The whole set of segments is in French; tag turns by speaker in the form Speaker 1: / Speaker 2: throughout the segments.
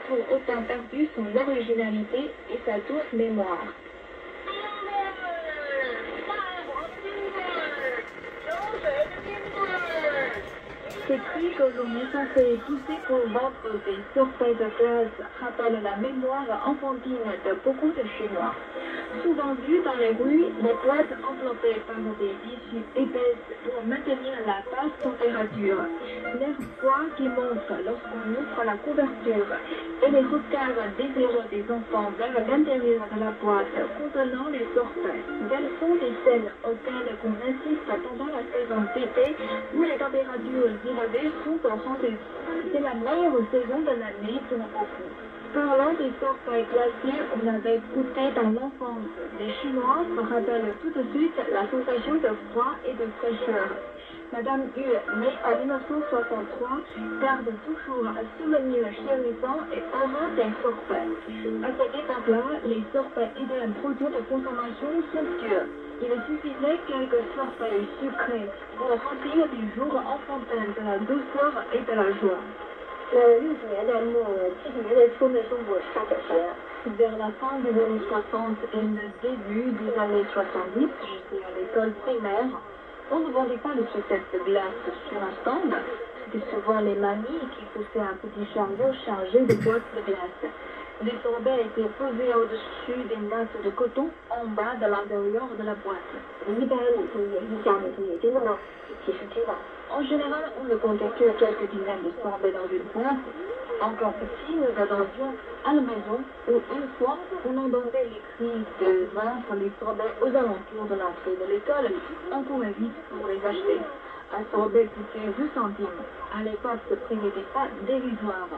Speaker 1: pour autant perdu son originalité et sa douce mémoire. Ces cris que l'on est censé pousser pour vendre des surprises de glace rappellent la mémoire enfantine de beaucoup de Chinois. Souvent vues dans les rues, les boîtes enveloppées par des tissus épaisses pour maintenir la basse température, l'air froid qui monte lorsqu'on ouvre la couverture et les regards désireux des enfants vers l'intérieur de la boîte contenant les sorbets. Telles sont des scènes auxquelles on assiste pendant la saison d'été où les températures élevées sont au rendez-vous. C'est la meilleure saison de l'année pour beaucoup. Parlant des sorbets glacés qu'on avait goûté dans l'enfance, les Chinois se rappellent tout de suite la sensation de froid et de fraîcheur. Madame Yu, née en 1963, garde toujours un souvenir chérissant et heureux des sorbets. À cette époque-là, les sorbets étaient un produit de consommation somptueux. Il suffisait quelques sorbets sucrés pour remplir des jours enfantins de la douceur et de la joie. Vers la fin des années 60 et le début des années 70, j'étais à l'école primaire, on ne vendait pas les sucettes de glace sur un stand. C'était souvent les mamies qui poussaient un petit chariot chargé de boîtes de glace. Les sorbets étaient posés au-dessus des nattes de coton en bas de l'intérieur de la boîte. En général, on ne comptait que quelques dizaines de sorbets dans une boîte. Encore petit, nous attendions à la maison où une fois, on entendait les cris de vendre les sorbets aux alentours de l'entrée de l'école. On courait vite pour les acheter. Un sorbet coûtait 10 centimes. À l'époque, ce prix n'était pas dérisoire.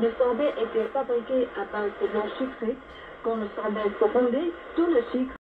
Speaker 1: Le sorbet était fabriqué à base de l'eau sucrée. Quand le sorbet se fondait, tout le sucre